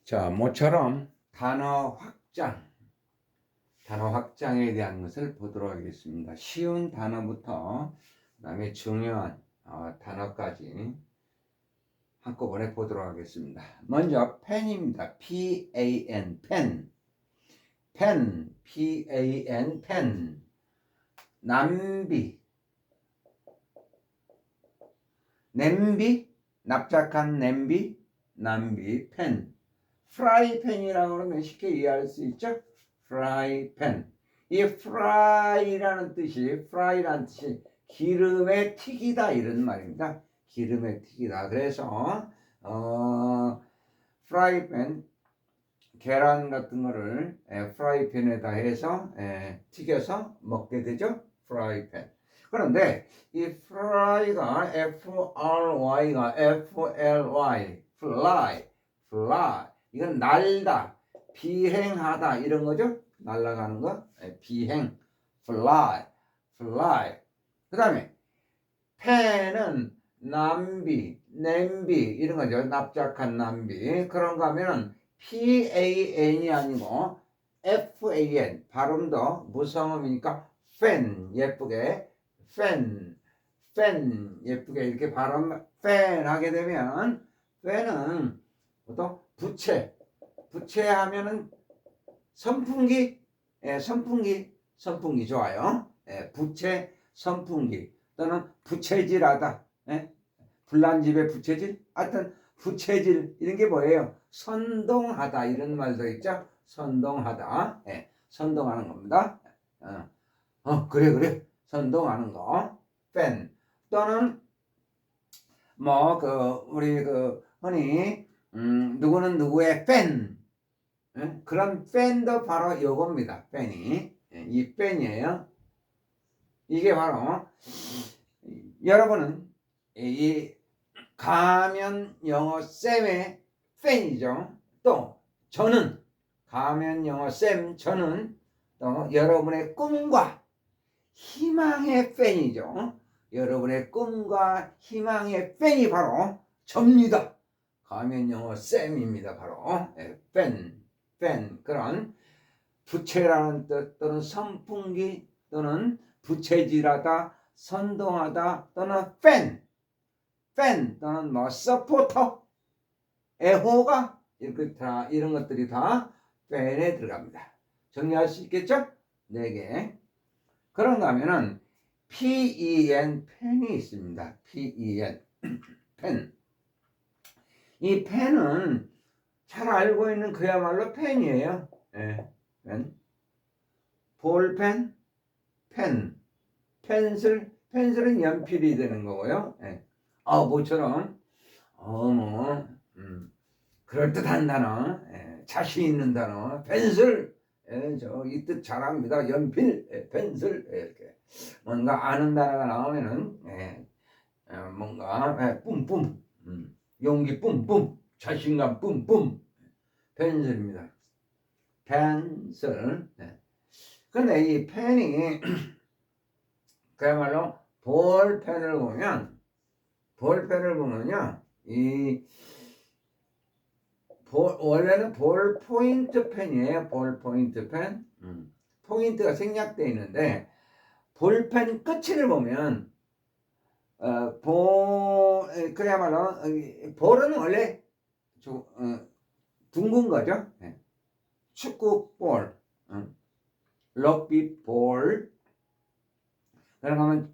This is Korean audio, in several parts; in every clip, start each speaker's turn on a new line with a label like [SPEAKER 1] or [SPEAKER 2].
[SPEAKER 1] 자, 모처럼 단어 확장에 대한 것을 보도록 하겠습니다. 쉬운 단어부터 그다음에 중요한 단어까지 한꺼번에 보도록 하겠습니다. 먼저 펜입니다. P-A-N, 펜. 펜, P-A-N, 펜. 남비, 냄비, 납작한 냄비, 남비, 펜. 프라이팬이라고 하면 쉽게 이해할 수 있죠? 프라이팬. 이 프라이라는 뜻이 기름에 튀기다 이런 말입니다. 기름에 튀기다. 그래서 프라이팬 계란 같은 거를 프라이팬에다 해서 튀겨서 먹게 되죠. 프라이팬. 그런데 이 fry가 F-R-Y가 F-L-Y, fly. 이건 날다, 비행하다 이런 거죠. 날아가는 거, 비행, fly. 그 다음에 펜은 남비, 냄비 이런 거죠. 납작한 남비. 그런가 하면은 P-A-N이 아니고 F-A-N. 발음도 무성음이니까 팬 예쁘게 팬 예쁘게 이렇게 발음 팬 하게 되면 팬은 또 부채하면은 선풍기, 선풍기 좋아요. 부채, 선풍기 또는 부채질하다, 불난 집에 부채질, 하여튼 부채질 이런 게 뭐예요? 선동하다 이런 말도 있죠. 선동하다, 선동하는 겁니다. 그래 선동하는 거, 팬 또는 우리 흔히 누구는 누구의 팬, 그런 팬도 바로 요겁니다. 팬이, 이 팬이에요. 이게 바로 여러분은 이 가면 영어 쌤의 팬이죠. 또 저는 가면 영어 쌤, 저는 또 여러분의 꿈과 희망의 팬이죠. 여러분의 꿈과 희망의 팬이 바로 접니다. 가면 영어 쌤입니다. 바로 팬 그런 부채라는 뜻 또는 선풍기 또는 부채질하다, 선동하다 또는 팬 또는 서포터, 애호가 이런 것들이 다 팬에 들어갑니다. 정리할 수 있겠죠? 4개. 그런가 하면은 P-E-N 펜이 있습니다. P-E-N 펜. 이 펜은 잘 알고 있는 그야말로 펜이에요. 펜. 볼펜, 펜슬은 연필이 되는 거고요. 모처럼 그럴듯한 단어, 자신 있는 단어, 펜슬, 이 뜻 잘합니다. 연필, 펜슬 이렇게 뭔가 아는 단어가 나오면은 뭔가 뿜뿜, 용기 뿜뿜, 자신감 뿜뿜, 펜슬입니다. 펜슬. 근데 이 펜이 그야말로 볼펜을 보면요, 원래는 볼 포인트 펜이에요. 볼 포인트 펜. 포인트가 생략되어 있는데 볼펜 끝을 보면 그야말로 볼은 원래 둥근 거죠. 축구 볼, 럭비 볼.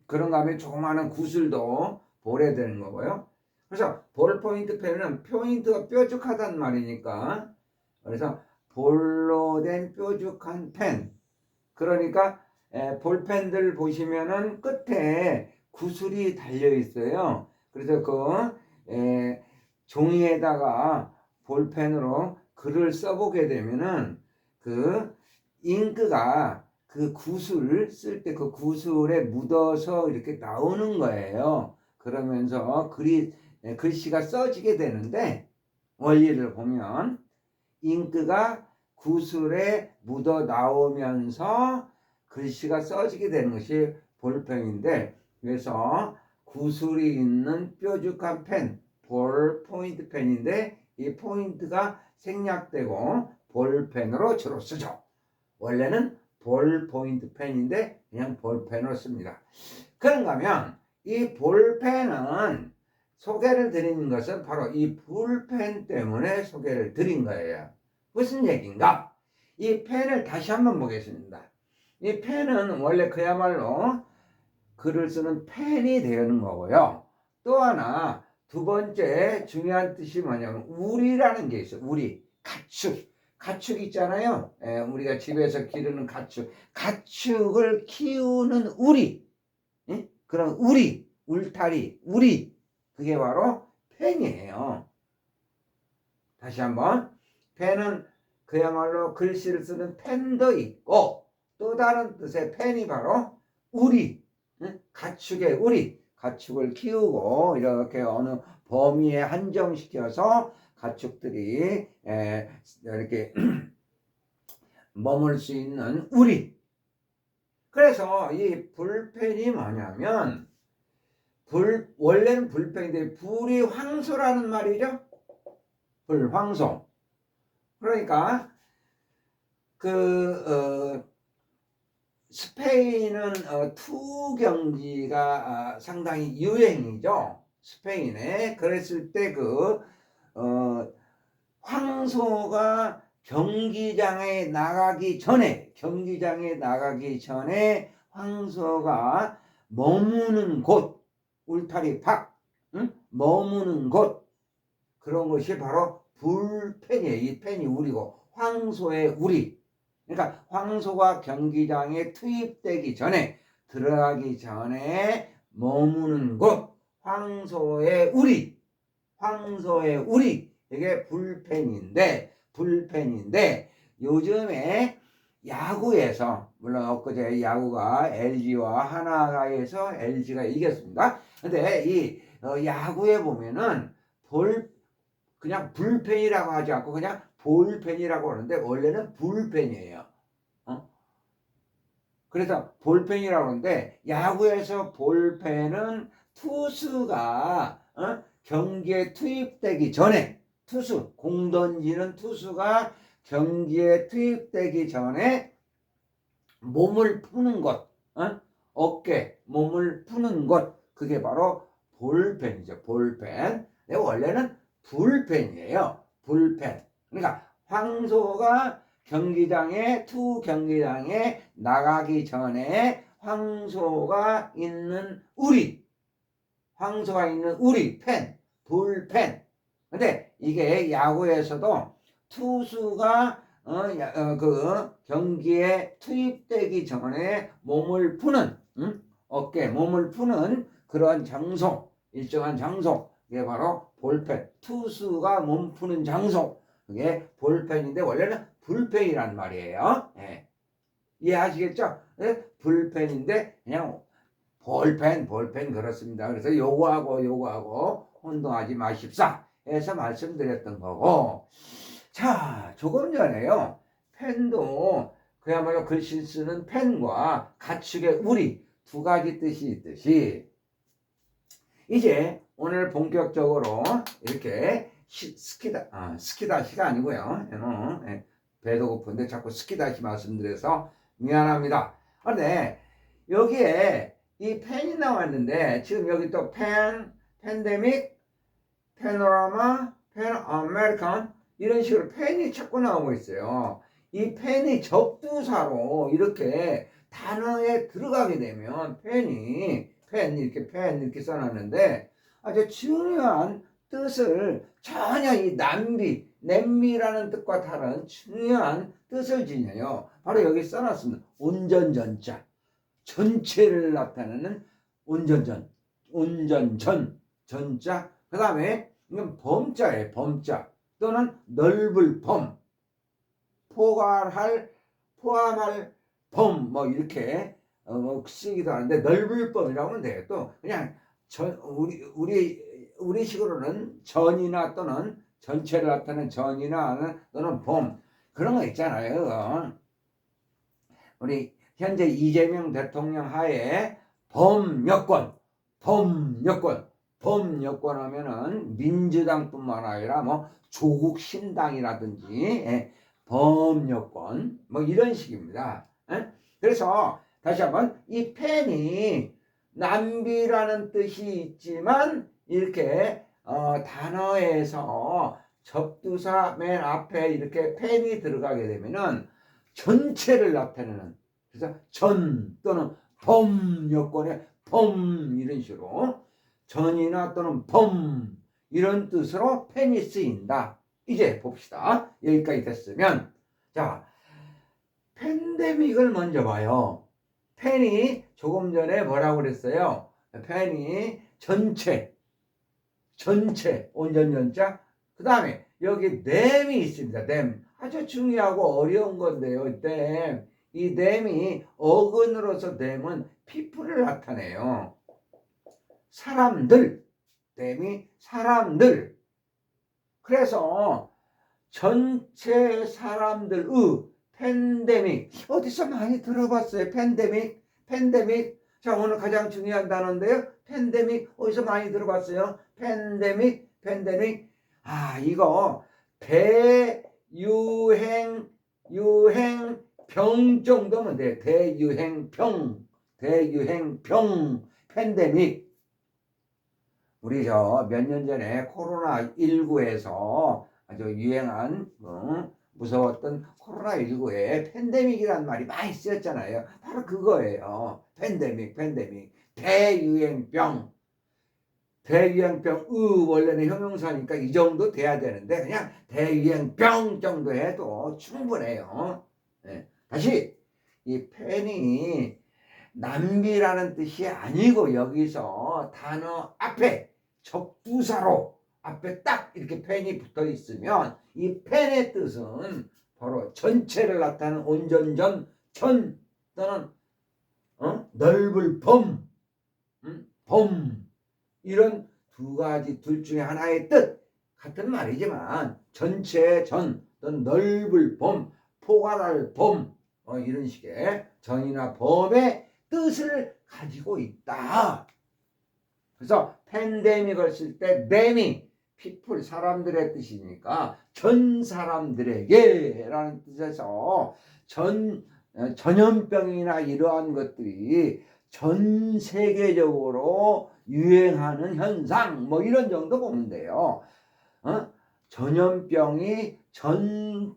[SPEAKER 1] 그런가 하면 조그마한 구슬도 볼에 되는 거고요. 그래서 볼 포인트 펜은 포인트가 뾰족하단 말이니까, 그래서 볼로 된 뾰족한 펜. 그러니까 볼펜들 보시면은 끝에 구슬이 달려 있어요. 그래서 종이에다가 볼펜으로 글을 써보게 되면은 그 잉크가 그 구슬 쓸 때 그 구슬에 묻어서 이렇게 나오는 거예요. 그러면서 글씨가 써지게 되는데, 원리를 보면 잉크가 구슬에 묻어 나오면서 글씨가 써지게 되는 것이 볼펜인데, 그래서 구슬이 있는 뾰족한 펜, 볼 포인트 펜인데 이 포인트가 생략되고 볼펜으로 주로 쓰죠. 원래는 볼 포인트 펜인데 그냥 볼펜으로 씁니다. 그런가 하면 이 볼펜은 소개를 드리는 것은 바로 이 볼펜 때문에 소개를 드린 거예요. 무슨 얘기인가? 이 펜을 다시 한번 보겠습니다. 이 펜은 원래 그야말로 글을 쓰는 펜이 되는 거고요. 또 하나 두 번째 중요한 뜻이 뭐냐면 우리라는 게 있어요. 우리, 가축 있잖아요. 우리가 집에서 기르는 가축을 키우는 우리, 그런 우리, 울타리, 우리, 그게 바로 펜이에요. 다시 한번, 펜은 그야말로 글씨를 쓰는 펜도 있고 또 다른 뜻의 펜이 바로 우리, 가축의 우리, 가축을 키우고 이렇게 어느 범위에 한정시켜서 가축들이 이렇게 머물 수 있는 우리. 그래서 이 불펜이 뭐냐면 원래는 불펜인데 불이 황소라는 말이죠. 불황소. 그러니까 스페인은 투 경기가 상당히 유행이죠. 스페인에. 그랬을 때 황소가 경기장에 나가기 전에 황소가 머무는 곳, 울타리 밖, 머무는 곳, 그런 것이 바로 불펜이에요. 이 펜이 우리고 황소의 우리. 그러니까 황소가 경기장에 투입되기 전에, 들어가기 전에 머무는 곳, 황소의 우리, 이게 불펜인데 요즘에 야구에서, 물론 엊그제 야구가 LG와 하나가에서 LG가 이겼습니다. 근데 이 야구에 보면은 그냥 불펜이라고 하지 않고 그냥 볼펜이라고 하는데 원래는 불펜이에요. 그래서 볼펜이라고 하는데 야구에서 볼펜은 투수가 경기에 투입되기 전에, 공 던지는 투수가 경기에 투입되기 전에 몸을 푸는 것, 어깨, 몸을 푸는 것, 그게 바로 볼펜이죠. 볼펜. 원래는 불펜이에요. 불펜. 그러니까 황소가 경기장에 나가기 전에 황소가 있는 우리, 펜, 불펜. 근데 이게 야구에서도 투수가 경기에 투입되기 전에 몸을 푸는, 어깨, 몸을 푸는 그런 장소, 일정한 장소, 이게 바로 볼펜. 투수가 몸 푸는 장소, 그게 볼펜인데 원래는 불펜이란 말이에요. 이해하시겠죠? 불펜인데 그냥 볼펜 그렇습니다. 그래서 요거하고 혼동하지 마십사 해서 말씀드렸던 거고. 자, 조금 전에요, 펜도 그야말로 글씨 쓰는 펜과 가축의 우리 두 가지 뜻이 있듯이, 이제 오늘 본격적으로 이렇게 스키다시가 아니고요. 배도 고픈데 자꾸 스키다시 말씀드려서 미안합니다. 그런데 여기에 이 펜이 나왔는데 지금 여기 또 팬데믹, 패노라마, 펜 아메리칸, 이런 식으로 펜이 자꾸 나오고 있어요. 이 펜이 접두사로 이렇게 단어에 들어가게 되면 펜 이렇게 써놨는데 아주 중요한 뜻을 전혀 이 냄비라는 뜻과 다른 중요한 뜻을 지녀요. 바로 여기 써놨습니다. 운전전자, 전체를 나타내는 전자. 그 다음에 이건 범자예요. 범자 또는 넓을 범, 포함할 범, 뭐 이렇게 쓰기도 하는데 넓을 범이라고 하면 돼요. 또 그냥 우리 식으로는 전이나 또는 전체를 나타내는 전이나 또는 범, 그런 거 있잖아요. 우리 현재 이재명 대통령 하에 범여권, 범여권 하면은 민주당뿐만 아니라 뭐 조국 신당이라든지 범여권 뭐 이런 식입니다. 그래서 다시 한번 이 펜이 남비라는 뜻이 있지만 이렇게 단어에서 접두사 맨 앞에 이렇게 펜이 들어가게 되면은 전체를 나타내는, 그래서 전 또는 범 여건의 범 이런 식으로 전이나 또는 범 이런 뜻으로 펜이 쓰인다. 이제 봅시다. 여기까지 됐으면 자, 팬데믹을 먼저 봐요. 펜이 조금 전에 뭐라고 그랬어요? 펜이 전체 온전전자, 그 다음에 여기 댐이 있습니다. 댐 아주 중요하고 어려운 건데요. 댐, 이 댐이 어근으로서 댐은 people을 나타내요. 사람들, 댐이 사람들. 그래서 전체 사람들의 팬데믹, 어디서 많이 들어봤어요? 팬데믹. 자, 오늘 가장 중요한 단어인데요. 팬데믹 어디서 많이 들어봤어요? 팬데믹. 아, 이거 대유행병 정도면 돼. 대유행병 팬데믹. 우리 저 몇 년 전에 코로나19에서 아주 유행한 무서웠던 코로나19에 팬데믹이라는 말이 많이 쓰였잖아요. 바로 그거예요. 팬데믹. 대유행병 원래는 형용사니까 이 정도 돼야 되는데 그냥 대유행병 정도 해도 충분해요. 네. 다시 이 팬이 남비라는 뜻이 아니고 여기서 단어 앞에 접두사로 앞에 딱 이렇게 펜이 붙어 있으면 이 펜의 뜻은 바로 전체를 나타내는 온전전 전 또는 넓을 범 이런 두 가지 둘 중에 하나의 뜻 같은 말이지만 전체의 전 또는 넓을 범 포괄할 범 이런 식의 전이나 범의 뜻을 가지고 있다. 그래서 팬데믹을 쓸 때 데미 people 사람들의 뜻이니까 전 사람들에게 라는 뜻에서 전염병이나 이러한 것들이 전 세계적으로 유행하는 현상 뭐 이런 정도 보면 돼요. 전염병이 전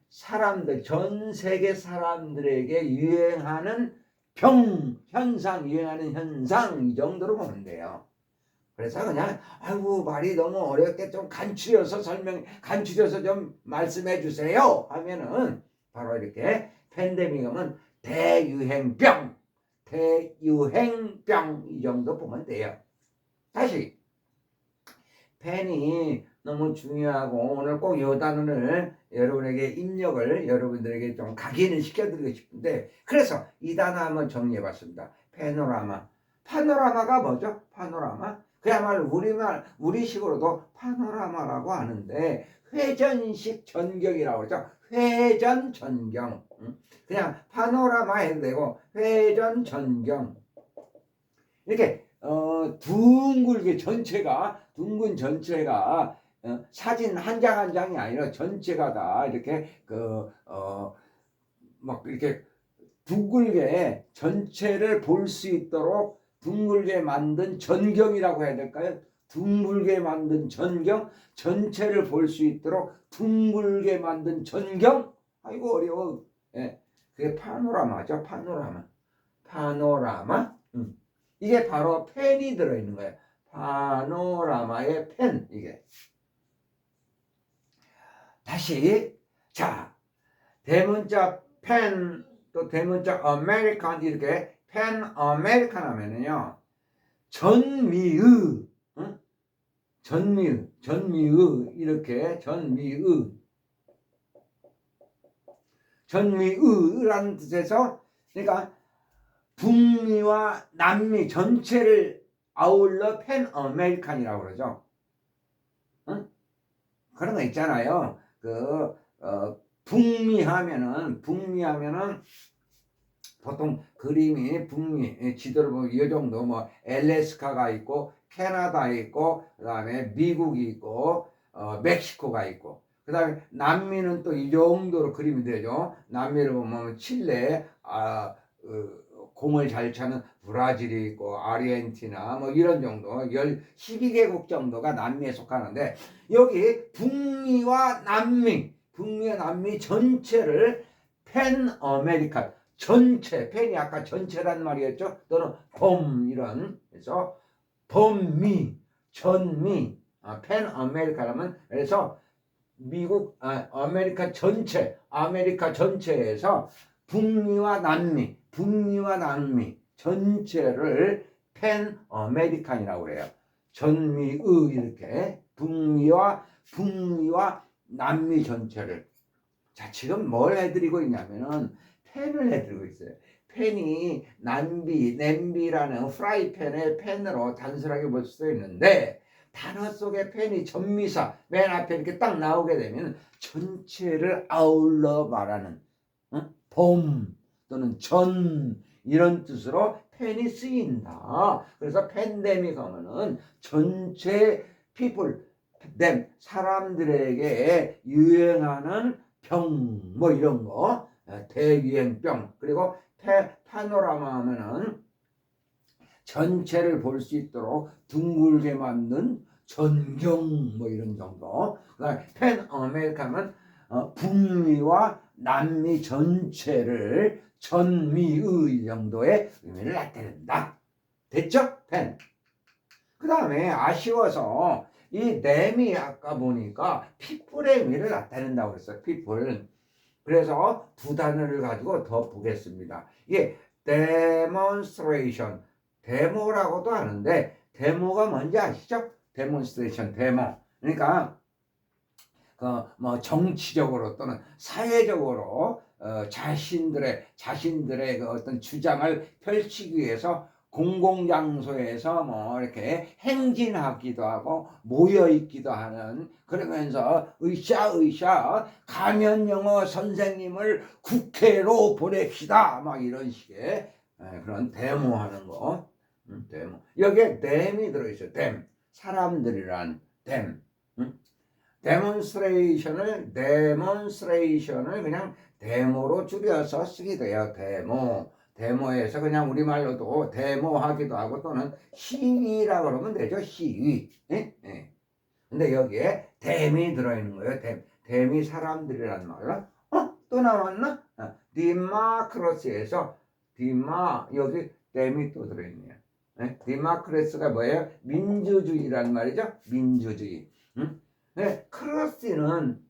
[SPEAKER 1] 사람들 전 세계 사람들에게 유행하는 현상 이 정도로 보면 돼요. 그래서 그냥 아이고 말이 너무 어렵게 좀 간추려서 좀 말씀해 주세요 하면은 바로 이렇게 팬데믹은 대유행병 이 정도 보면 돼요. 다시 팬이 너무 중요하고 오늘 꼭 이 단어를 여러분들에게 좀 각인을 시켜드리고 싶은데 그래서 이 단어 한번 정리해봤습니다. 파노라마가 뭐죠? 파노라마? 그야말로 우리식으로도 파노라마라고 하는데 회전식 전경이라고 그러죠. 회전 전경. 그냥 파노라마 해도 되고 회전 전경. 이렇게 둥근 전체가 사진 한 장 한 장이 아니라 전체가 다 이렇게 막 이렇게 둥글게 전체를 볼 수 있도록 둥글게 만든 전경이라고 해야 될까요? 둥글게 만든 전경, 전체를 볼 수 있도록 둥글게 만든 전경. 아이고 어려워. 예, 그게 파노라마죠. 파노라마. 이게 바로 펜이 들어있는 거예요. 파노라마의 펜. 이게 다시 자 대문자 펜 또 대문자 아메리칸 이렇게 펜 아메리칸 하면은요 전미의 이렇게 전미의라는 뜻에서 그러니까 북미와 남미 전체를 아울러 팬 아메리칸이라고 그러죠. 그런 거 있잖아요. 북미 하면은 보통 그림이 북미 지도를 보면 이 정도 뭐 엘래스카가 있고 캐나다 있고 그다음에 미국이 있고 멕시코가 있고 그다음에 남미는 또 이 정도로 그림이 되죠. 남미를 보면 칠레 공을 잘 차는 브라질이 있고 아르헨티나 뭐 이런 정도 12개국 정도가 남미에 속하는데 여기 북미와 남미 전체를 팬 아메리칸 전체 팬이 아까 전체란 말이었죠. 또는 이런 그래서 범미 전미 팬 아메리카라면 그래서 미국 아메리카 전체에서 북미와 남미 전체를 팬 아메리칸이라고 해요. 전미의 이렇게 북미와 남미 전체를 자 지금 뭘 해드리고 있냐면은 팬을 해드리고 있어요. 팬이 냄비라는 프라이팬의 팬으로 단순하게 볼 수도 있는데 단어 속에 팬이 전미사 맨 앞에 이렇게 딱 나오게 되면 전체를 아울러 말하는 범 또는 전 이런 뜻으로 팬이 쓰인다. 그래서 팬데믹 하면은 전체 people 사람들에게 유행하는 병 뭐 이런 거 대유행병 그리고 파노라마 하면은 전체를 볼 수 있도록 둥글게 만든 전경 뭐 이런 정도. 그다음에 팬 아메리카는 북미와 남미 전체를 전미의 정도의 의미를 나타낸다. 됐죠? 팬. 그 다음에 아쉬워서 이 댐이 아까 보니까 people의 의미를 나타낸다고 했어요. people. 그래서 두 단어를 가지고 더 보겠습니다. 이게 demonstration, 데모라고도 하는데 데모가 뭔지 아시죠? demonstration, 데모. 그러니까 뭐 정치적으로 또는 사회적으로 자신들의 그 어떤 주장을 펼치기 위해서 공공장소에서 뭐 이렇게 행진하기도 하고 모여 있기도 하는 그러면서 으쌰 가면 영어 선생님을 국회로 보냅시다 막 이런 식의 그런 데모하는 거 데모 여기에 댐이 들어있어요. 댐 사람들이란 댐 데몬스트레이션을 그냥 데모로 줄여서 쓰게 돼요. 데모에서 그냥 우리말로도 데모하기도 하고 또는 시위라고 그러면 되죠. 시위. 예? 예. 근데 여기에 댐이 들어있는 거예요. 댐이 사람들이란 말로. 또 나왔나? 디마크로시에서 여기 댐이 또 들어있네요. 예? 디마크로시가 뭐예요? 민주주의란 말이죠. 민주주의. 응? 네, 크로시는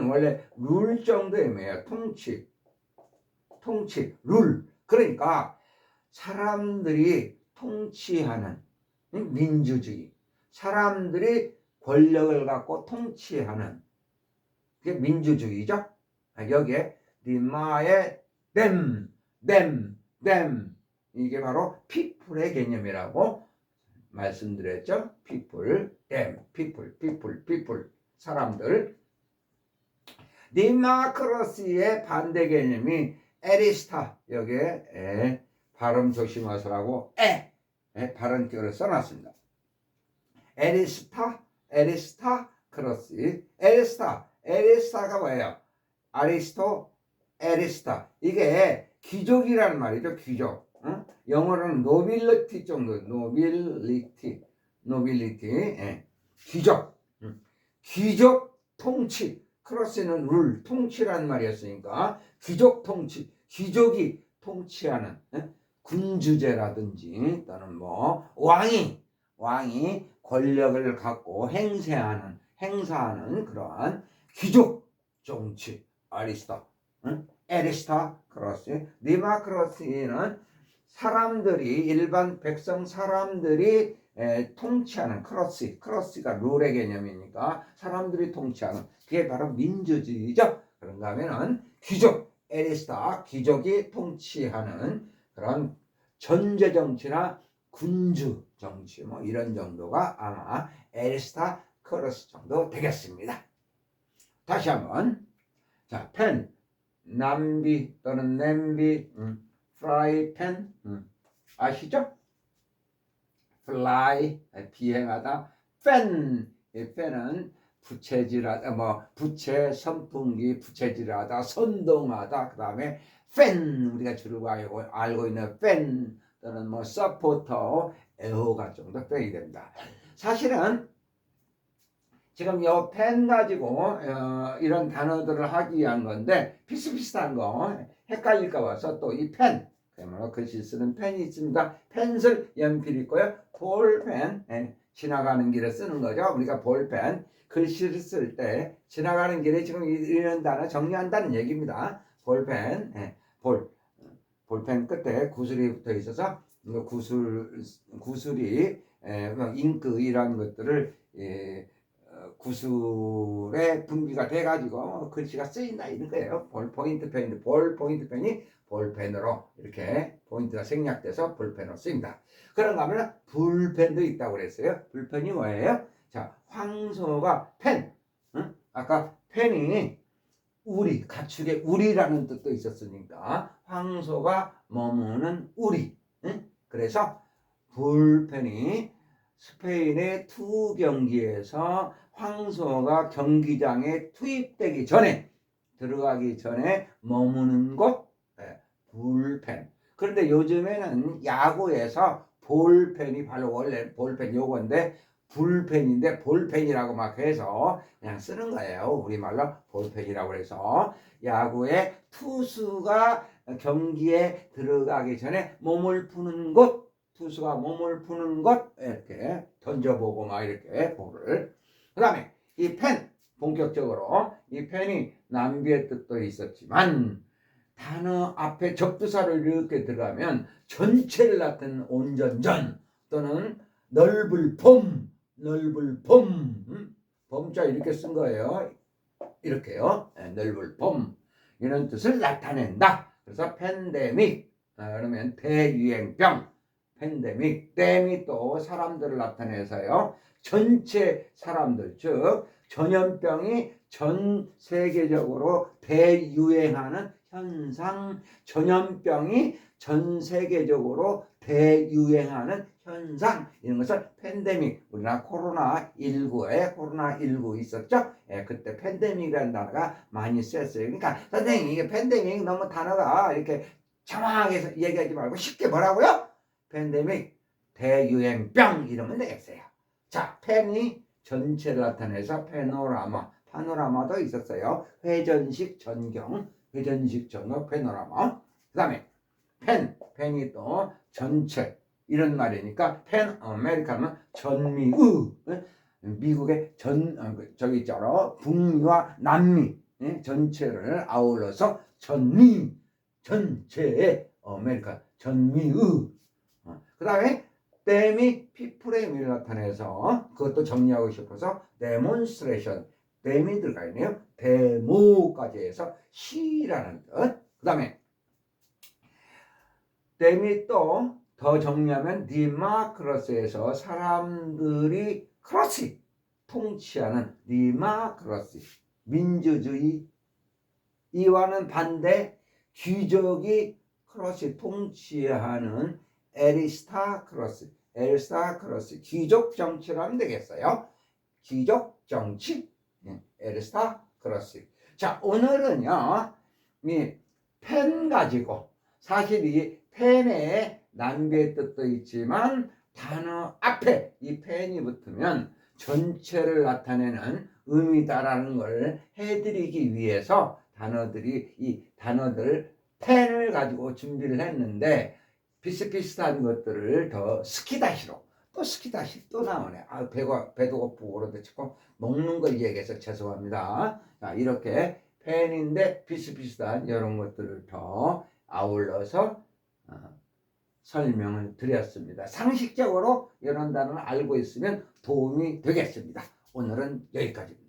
[SPEAKER 1] 원래 룰 정도의 의미예요. 통치, 룰. 그러니까 사람들이 통치하는 민주주의. 사람들이 권력을 갖고 통치하는 그게 민주주의죠. 여기에 니마의 댐 이게 바로 people의 개념이라고 말씀드렸죠. people, people 사람들. 디마크로시의 반대 개념이 에리스타 여기에 발음 조심하시라고 발음표를 써놨습니다. 에리스타크로시 에리스타가 뭐예요? 에리스타 이게 귀족이라는 말이죠. 귀족. 영어로는 노빌리티 정도, 노빌리티, 귀족 통치, 크로스는 룰, 통치라는 말이었으니까 귀족 통치, 귀족이 통치하는 군주제라든지 또는 뭐 왕이 권력을 갖고 행사하는 그러한 귀족 정치, 에리스타크로시, 디마크로시는 사람들이 일반 백성 사람들이 통치하는 크로시가 룰의 개념이니까 사람들이 통치하는 그게 바로 민주주의죠. 그런가 하면은 귀족 에리스타 귀족이 통치하는 그런 전제 정치나 군주 정치 뭐 이런 정도가 아마 에리스타크로시 정도 되겠습니다. 다시 한번 자, 펜 남비 또는 냄비 프라이팬 아시죠? fly 비행하다, 팬 이 팬은 부채질하다 부채 선풍기 부채질하다 선동하다 그 다음에 팬 우리가 주로 알고 있는 팬 또는 서포터 애호가 정도 팬이 됩니다. 사실은 지금 이 펜 가지고 이런 단어들을 하기 위한 건데 비슷비슷한 거 헷갈릴까 봐서 또 이 펜 그야말로 글씨 쓰는 펜이 있습니다. 펜슬 연필 있고요. 볼펜 지나가는 길에 쓰는 거죠. 우리가 볼펜 글씨를 쓸 때 지나가는 길에 지금 이런 단어 정리한다는 얘기입니다. 볼펜 볼펜 끝에 구슬이 붙어 있어서 구슬이 잉크 이런 것들을 구슬에 분비가 돼가지고 글씨가 쓰인다 이런 거예요. 볼 포인트 펜이 볼펜으로 이렇게 포인트가 생략돼서 볼펜으로 쓰입니다. 그런가 하면 불펜도 있다고 그랬어요. 불펜이 뭐예요? 자, 황소가 펜. 아까 펜이 우리, 가축의 우리라는 뜻도 있었으니까 황소가 머무는 우리. 그래서 불펜이 스페인의 투 경기에서 황소가 경기장에 투입되기 전에 들어가기 전에 머무는 곳 불펜. 그런데 요즘에는 야구에서 볼펜이 바로 원래 볼펜 요건데 불펜인데 볼펜이라고 막 해서 그냥 쓰는 거예요. 우리말로 볼펜이라고 해서 야구의 투수가 경기에 들어가기 전에 몸을 푸는 곳 투수가 몸을 푸는 것 이렇게 던져보고 막 이렇게 볼을 그 다음에 이 펜 본격적으로 이 펜이 남비의 뜻도 있었지만 단어 앞에 접두사를 이렇게 들어가면 전체를 나타내는 온전전 또는 넓을 봄 범자 이렇게 쓴 거예요. 이렇게요. 넓을 봄 이런 뜻을 나타낸다. 그래서 팬데믹 그러면 대유행병 팬데믹, 댐이 또 사람들을 나타내서요. 전체 사람들, 즉 전염병이 전 세계적으로 대유행하는 현상, 전염병이 전 세계적으로 대유행하는 현상 이런 것을 팬데믹, 우리나라 코로나19 있었죠? 그때 팬데믹이라는 단어가 많이 쓰였어요. 그러니까 선생님 이게 팬데믹 너무 단어가 이렇게 정확하게 얘기하지 말고 쉽게 뭐라고요? 팬데믹, 대유행병 이러면 되겠어요. 자, 펜이 전체를 나타내서 파노라마도 있었어요. 회전식 전경, 파노라마. 그 다음에 펜이 또 전체 이런 말이니까 펜 아메리카는 전미의 미국의 저기 있잖아 북미와 남미 전체를 아울러서 전체의 아메리카 전미의 그 다음에 댐이 피프레임을 나타내서 그것도 정리하고 싶어서 데몬스트레이션 댐이 들어가 있네요. 데모까지 해서 시라는 뜻. 그 다음에 댐이 또 더 정리하면 디마크러스에서 사람들이 크러시 통치하는 디마크러시 민주주의 이와는 반대 귀족이 크러시 통치하는 에리스타크러스 귀족 정치로 하면 되겠어요. 귀족 정치 에리스타크러스. 자, 오늘은요 이 펜 가지고 사실 이 펜에 남비의 뜻도 있지만 단어 앞에 이 펜이 붙으면 전체를 나타내는 의미다라는 걸 해드리기 위해서 이 단어들 펜을 가지고 준비를 했는데 비슷비슷한 것들을 더 스키다시로 또 나오네. 배도 고프고 그런데 자꾸 먹는 걸 얘기해서 죄송합니다. 자, 이렇게 펜인데 비슷비슷한 이런 것들을 더 아울러서 설명을 드렸습니다. 상식적으로 이런 단어를 알고 있으면 도움이 되겠습니다. 오늘은 여기까지입니다.